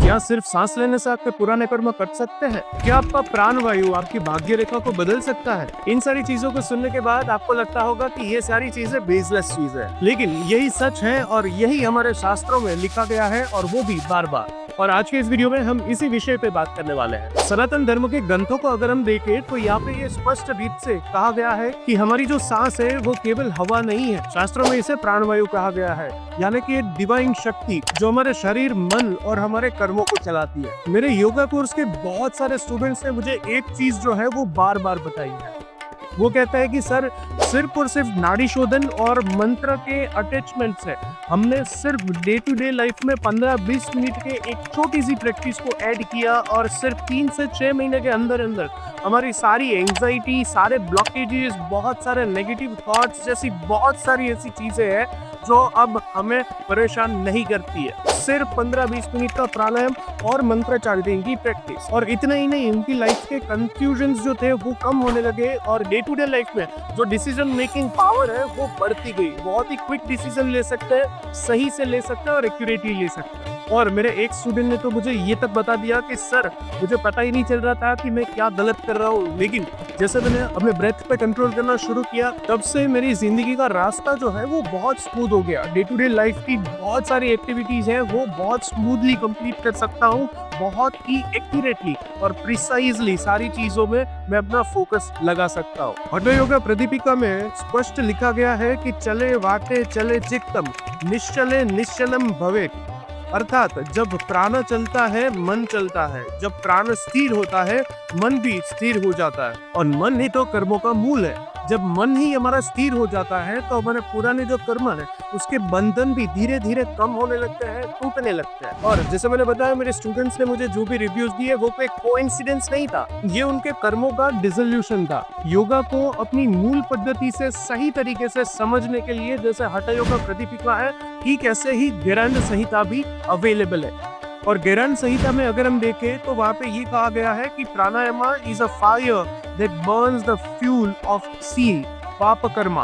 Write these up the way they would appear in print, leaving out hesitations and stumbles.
क्या सिर्फ सांस लेने से आपके पुराने कर्म कट सकते हैं? क्या आपका प्राण वायु आपकी भाग्य रेखा को बदल सकता है? इन सारी चीजों को सुनने के बाद आपको लगता होगा कि ये सारी चीजें बेसलेस चीजें हैं, लेकिन यही सच है और यही हमारे शास्त्रों में लिखा गया है, और वो भी बार बार। और आज के इस वीडियो में हम इसी विषय पे बात करने वाले हैं। सनातन धर्म के ग्रंथों को अगर हम देखें तो यहाँ पे ये स्पष्ट रूप से कहा गया है कि हमारी जो सांस है वो केवल हवा नहीं है। शास्त्रों में इसे प्राणवायु कहा गया है, यानी कि एक डिवाइन शक्ति जो हमारे शरीर, मन और हमारे कर्मों को चलाती है। मेरे योगा कोर्स के बहुत सारे स्टूडेंट्स ने मुझे एक चीज जो है वो बार बार बताई है। वो कहता है कि सर, सिर्फ और सिर्फ नाड़ी शोधन और मंत्र के अटैचमेंट से हमने सिर्फ डे टू डे लाइफ में 15-20 मिनट के एक छोटी सी प्रैक्टिस को ऐड किया, और सिर्फ 3 से 6 महीने के अंदर अंदर हमारी सारी एंजाइटी, सारे ब्लॉकेजेस, बहुत सारे नेगेटिव थॉट्स जैसी बहुत सारी ऐसी चीजें हैं जो अब हमें परेशान नहीं करती है। सिर्फ 15-20 मिनट का प्राणायाम और मंत्र चांटिंग की प्रैक्टिस, और इतना ही नहीं, उनकी लाइफ के कंफ्यूजन्स जो थे वो कम होने लगे, और डे टू डे लाइफ में जो डिसीजन मेकिंग पावर है वो बढ़ती गई। बहुत ही क्विक डिसीजन ले सकते हैं, सही से ले सकते हैं और एक्यूरेटली ले सकते हैं। और मेरे एक स्टूडेंट ने तो मुझे ये तक बता दिया कि सर, मुझे पता ही नहीं चल रहा था कि मैं क्या गलत कर रहा हूँ, लेकिन जैसे मैंने अपने ब्रेथ पे कंट्रोल करना शुरू किया, तब से मेरी जिंदगी का रास्ता जो है वो बहुत स्मूथ हो गया। डे टू डे लाइफ की बहुत सारी एक्टिविटीज हैं वो बहुत स्मूथली कंप्लीट कर सकता हूँ, बहुत ही एक्यूरेटली और प्रिसाइजली सारी चीजों में मैं अपना फोकस लगा सकता हूँ। हठ योगा प्रदीपिका में स्पष्ट लिखा गया है कि चले वाटे चले चित्तम, निश्चले निश्चलम भवेत्। अर्थात जब प्राण चलता है मन चलता है, जब प्राण स्थिर होता है मन भी स्थिर हो जाता है, और मन ही तो कर्मों का मूल है। जब मन ही हमारा स्थिर हो जाता है तो हमारे पुराने जो कर्म है उसके बंधन भी धीरे धीरे कम होने लगते हैं, टूटने लगते हैं। और जैसे मैंने बताया, मेरे स्टूडेंट्स ने मुझे जो भी रिव्यूज दिए वो कोई कोइंसिडेंस नहीं था, ये उनके कर्मों का डिसोल्यूशन था। योगा को अपनी मूल पद्धति से सही तरीके से समझने के लिए जैसे हठ योगा प्रदीपिका है, ठीक ऐसे ही गेरांड संहिता भी अवेलेबल है। और गेरांड संहिता में अगर हम देखें तो वहाँ पे ये कहा गया है कि pranayama is a fire that burns the fuel of सी पाप कर्मा।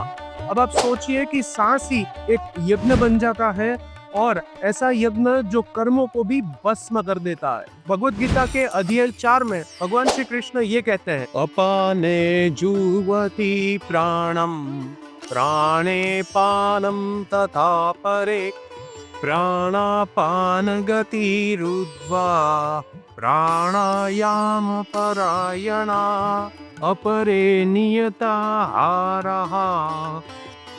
अब आप सोचिए कि सांस ही एक यज्ञ बन जाता है, और ऐसा यज्ञ जो कर्मों को भी भस्म कर देता है। भगवत गीता के अध्याय 4 में भगवान श्री कृष्ण ये कहते हैं, अपाने जुवति प्राणम प्राणे पानम तथा परे प्राणापान गतिरुद्वा प्राणायाम परायणा अपरे नियताहारः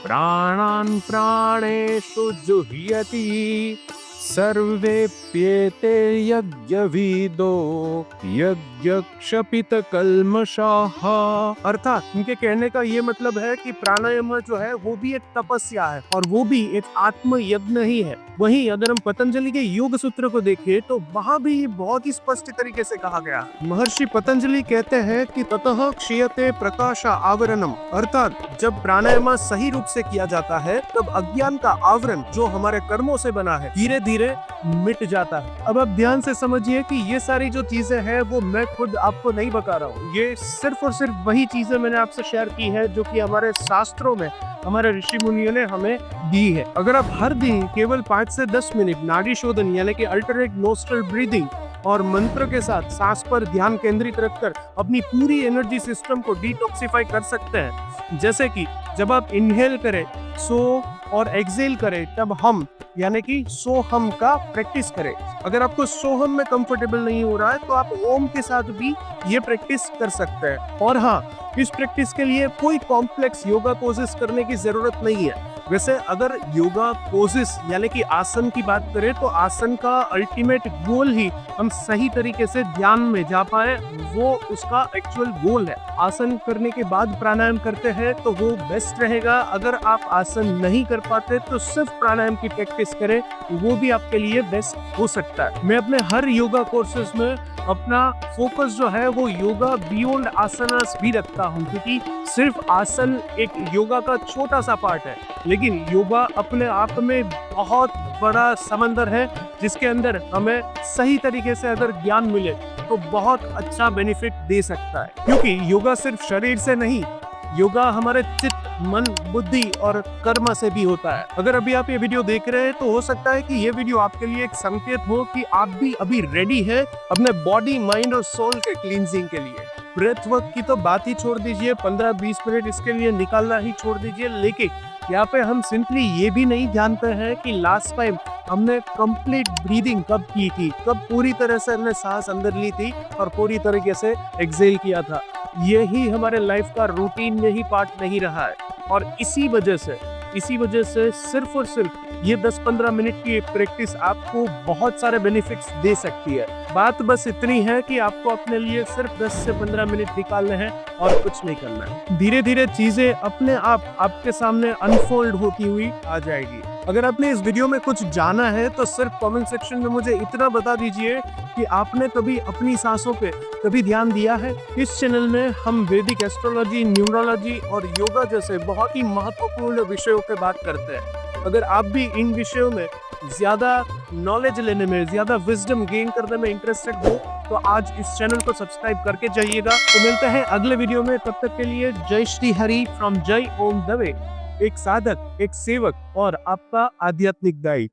प्राणान् प्राणेषु जुह्यति सर्वेप्येते यज्ञविदो यज्ञक्षपित कल्मषाः। अर्थात उनके कहने का ये मतलब है कि प्राणायाम जो है वो भी एक तपस्या है, और वो भी एक आत्म यज्ञ ही है। वहीं अगर हम पतंजलि के योग सूत्र को देखें तो वहां भी बहुत ही स्पष्ट तरीके से कहा गया। महर्षि पतंजलि कहते हैं कि ततः क्षीयते प्रकाश आवरणम, अर्थात जब प्राणायाम सही रूप से किया जाता है तब अज्ञान का आवरण जो हमारे कर्मों से बना है धीरे धीरे मिट जाता है। अब आप ध्यान से समझिए कि ये सारी जो चीजें हैं वो मैं खुद आपको नहीं बता रहा हूँ, ये सिर्फ और सिर्फ वही चीजें मैंने आपसे शेयर की है जो कि हमारे शास्त्रों में हमारे ऋषि मुनियों ने हमें दी है। अगर आप हर दिन केवल 5 से 10 मिनट नाड़ी शोधन यानी कि अल्टरनेट नोस्ट्रल ब्रीदिंग और मंत्र के साथ सांस पर ध्यान केंद्रित रखकर अपनी पूरी एनर्जी सिस्टम को डिटॉक्सिफाई कर सकते हैं। जैसे कि जब आप इनहेल करें सो और एक्सेल करें तब हम यानी कि सोहम का प्रैक्टिस करें। अगर आपको सोहम में कंफर्टेबल नहीं हो रहा है तो आप ओम के साथ भी ये प्रैक्टिस कर सकते हैं। और हाँ, इस प्रैक्टिस के लिए कोई कॉम्प्लेक्स योगा पोजेस करने की जरूरत नहीं है। वैसे अगर योगा पोजेस यानी कि आसन की बात करें तो आसन का अल्टीमेट गोल ही हम सही तरीके से ध्यान में जा पाए, वो उसका एक्चुअल गोल है। आसन करने के बाद प्राणायाम करते हैं तो वो बेस्ट रहेगा। अगर आप आसन नहीं कर पाते तो सिर्फ प्राणायाम की प्रैक्टिस करें, वो भी आपके लिए बेस्ट हो सकता है। मैं अपने हर योगा कोर्सेज में अपना फोकस जो है वो योगा बियॉन्ड आसनास भी रखता हूँ, क्योंकि सिर्फ आसन एक योगा का छोटा सा पार्ट है, लेकिन योगा अपने आप में बहुत बड़ा समंदर है जिसके अंदर हमें सही तरीके से अगर ज्ञान मिले तो बहुत अच्छा बेनिफिट दे सकता है। क्योंकि योगा सिर्फ शरीर से नहीं, योगा हमारे चित्त मन, बुद्धि और कर्म से भी होता है। अगर अभी आप ये वीडियो देख रहे हैं तो हो सकता है कि ये वीडियो आपके लिए एक संकेत हो कि आप भी अभी रेडी है अपने बॉडी, माइंड और सोल के क्लींजिंग के लिए। ब्रेथ वर्क की तो बात ही छोड़ दीजिए, 15-20 मिनट इसके लिए निकालना ही छोड़ दीजिए। लेकिन यहाँ पे हम सिंपली ये भी नहीं जानते हैं कि लास्ट टाइम हमने कंप्लीट ब्रीदिंग कब की थी, कब पूरी तरह से हमने सांस अंदर ली थी और पूरी तरीके से एक्सेल किया था। यही हमारे लाइफ का रूटीन में ही पार्ट नहीं रहा है और इसी वजह से सिर्फ और सिर्फ ये 10-15 मिनट की एक प्रैक्टिस आपको बहुत सारे बेनिफिट्स दे सकती है। बात बस इतनी है कि आपको अपने लिए सिर्फ 10 से 15 मिनट निकालने हैं और कुछ नहीं करना है। धीरे धीरे चीजें अपने आप आपके सामने अनफोल्ड होती हुई आ जाएगी। अगर आपने इस वीडियो में कुछ जाना है तो सिर्फ कमेंट सेक्शन में मुझे इतना बता दीजिए कि आपने कभी अपनी सांसों पे कभी ध्यान दिया है। इस चैनल में हम वैदिक एस्ट्रोलॉजी, न्यूमरोलॉजी और योगा जैसे बहुत ही महत्वपूर्ण विषयों पे बात करते हैं। अगर आप भी इन विषयों में ज्यादा नॉलेज लेने में, ज्यादा विजडम गेन करने में इंटरेस्टेड हो तो आज इस चैनल को सब्सक्राइब करके जाइएगा। तो मिलते हैं अगले वीडियो में, तब तक के लिए जय श्री हरि फ्रॉम जय ओम दवे, एक साधक, एक सेवक और आपका आध्यात्मिक गाइड।